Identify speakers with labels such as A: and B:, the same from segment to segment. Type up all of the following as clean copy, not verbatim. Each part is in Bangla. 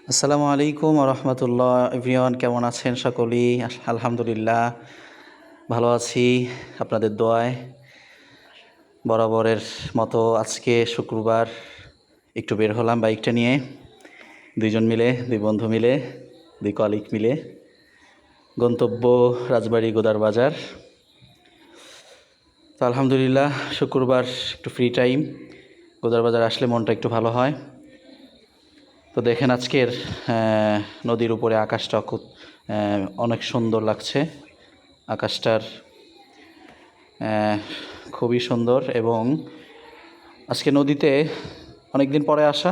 A: আসসালামু আলাইকুম রহমতুল্লাহ। এভরিওয়ান কেমন আছেন সকলেই? আলহামদুলিল্লাহ ভালো আছি আপনাদের দোয়ায়। বরাবরের মতো আজকে শুক্রবার একটু বের হলাম বাইকটা নিয়ে, দুই বন্ধু মিলে, দুই কলিগ মিলে। গন্তব্য রাজবাড়ী গোদার বাজার। তো আলহামদুলিল্লাহ শুক্রবার একটু ফ্রি টাইম, গোদার বাজার আসলে মনটা একটু ভালো হয়। তো দেখেন আজকের নদীর উপরে আকাশটা খুব অনেক সুন্দর লাগছে। আকাশটার খুবই সুন্দর এবং আজকে নদীতে অনেক দিন পরে আসা,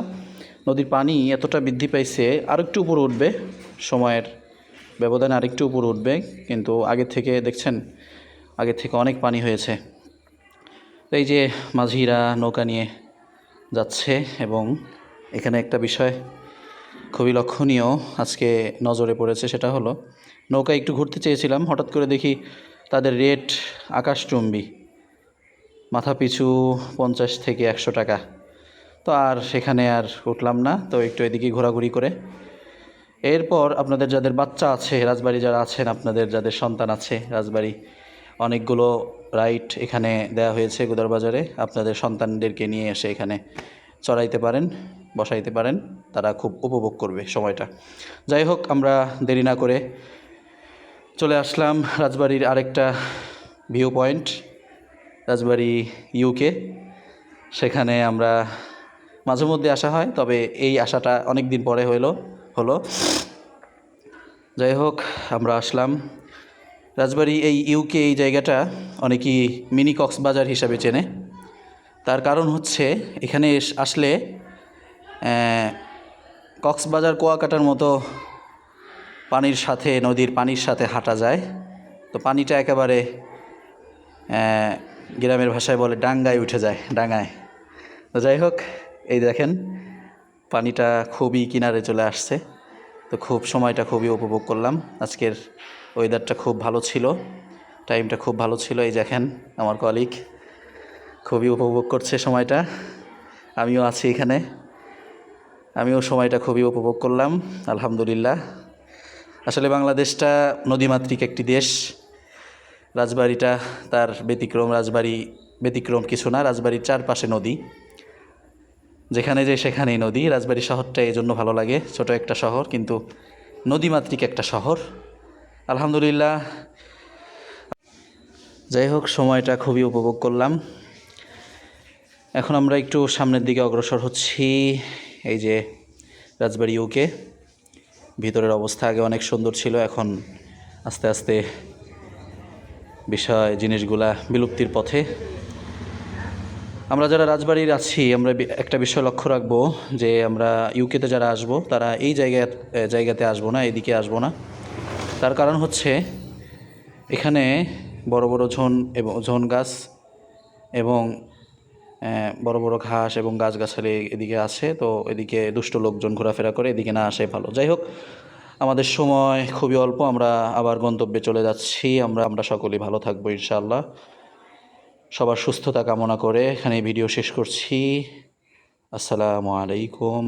A: নদীর পানি এতটা বৃদ্ধি পাইছে, আরেকটু উপরে উঠবে, সময়ের ব্যবধানে আরেকটু উপরে উঠবে, কিন্তু আগের থেকে দেখছেন আগের থেকে অনেক পানি হয়েছে। এই যে মাঝিরা নৌকা নিয়ে যাচ্ছে এবং এখানে একটা বিষয় খুবই লক্ষণীয় আজকে নজরে পড়েছে, সেটা হলো নৌকা একটু ঘুরতে চেয়েছিলাম, হঠাৎ করে দেখি তাদের রেট আকাশচুম্বী, মাথা পিছু 50 থেকে 100 টাকা। তো আর সেখানে আর উঠলাম না, তো একটু এদিকে ঘোরাঘুরি করে এরপর আপনাদের যাদের বাচ্চা আছে, রাজবাড়ি যারা আছেন, আপনাদের যাদের সন্তান আছে, রাজবাড়ি অনেকগুলো রাইড এখানে দেওয়া হয়েছে গোদার বাজারে। আপনাদের সন্তানদেরকে নিয়ে এসে এখানে চড়াইতে পারেন, বসাইতে পারেন, তারা খুব উপভোগ করবে সময়টা। যাই হোক, আমরা দেরি না করে চলে আসলাম রাজবাড়ির আরেকটা ভিউ পয়েন্ট, রাজবাড়ি ইউকে। সেখানে আমরা মাঝে মধ্যে আসা হয়, তবে এই আশাটা অনেক দিন পরে হলো। যাই হোক, আমরা আসলাম রাজবাড়ি এই ইউকে। এই জায়গাটা অনেকেই মিনি কক্সবাজার হিসাবে চেনে। তার কারণ হচ্ছে এখানে আসলে কক্সবাজার কুয়াকাটার মতো পানির সাথে, নদীর পানির সাথে হাঁটা যায়। তো পানিটা একেবারে গ্রামের ভাষায় বলে ডাঙ্গায় উঠে যায়, ডাঙ্গায়। তো যাই হোক, এই দেখেন পানিটা খুবই কিনারে চলে আসছে। তো সময়টা খুবই উপভোগ করলাম। আজকের ওয়েদারটা খুব ভালো ছিল, টাইমটা খুব ভালো ছিল। এই দেখেন আমার কলিগ খুবই উপভোগ করছে সময়টা, আমিও আছি এখানে, আমিও সময়টা খুবই উপভোগ করলাম আলহামদুলিল্লাহ। আসলে বাংলাদেশটা নদীমাতৃক একটি দেশ। রাজবাড়িটা তার ব্যতিক্রম। রাজবাড়ি ব্যতিক্রম কিছু না, রাজবাড়ির চারপাশে নদী, যেখানে যে সেখানেই নদী। রাজবাড়ি শহরটা এই জন্য ভালো লাগে, ছোট একটা শহর কিন্তু নদীমাতৃক একটা শহর আলহামদুলিল্লাহ। যাই হোক, সময়টা খুবই উপভোগ করলাম। এখন আমরা একটু সামনের দিকে অগ্রসর হচ্ছি। এই যে রাজবাড়ি ইউকে, ভিতরের অবস্থা আগে অনেক সুন্দর ছিল, এখন আস্তে আস্তে জিনিসগুলা বিলুপ্তির পথে। আমরা যারা রাজবাড়ির আছি, আমরা একটা বিষয় লক্ষ্য রাখবো যে আমরা ইউকেতে যারা আসবো তারা এই জায়গাতে আসবো না, এদিকে আসবো না। তার কারণ হচ্ছে এখানে বড় বড় ঝোন গাছ এবং বড় বড় ঘাস এবং গাছগাছালি এদিকে আছে। তো এদিকে দুষ্ট লোকজন ঘোরাফেরা করে, এদিকে না আসাই ভালো। যাই হোক, আমাদের সময় খুবই অল্প, আমরা আবার গন্তব্যে চলে যাচ্ছি। আমরা সকলেই ভালো থাকবো ইনশাআল্লাহ। সবার সুস্থতা কামনা করে এখানে ভিডিও শেষ করছি। আসসালামু আলাইকুম।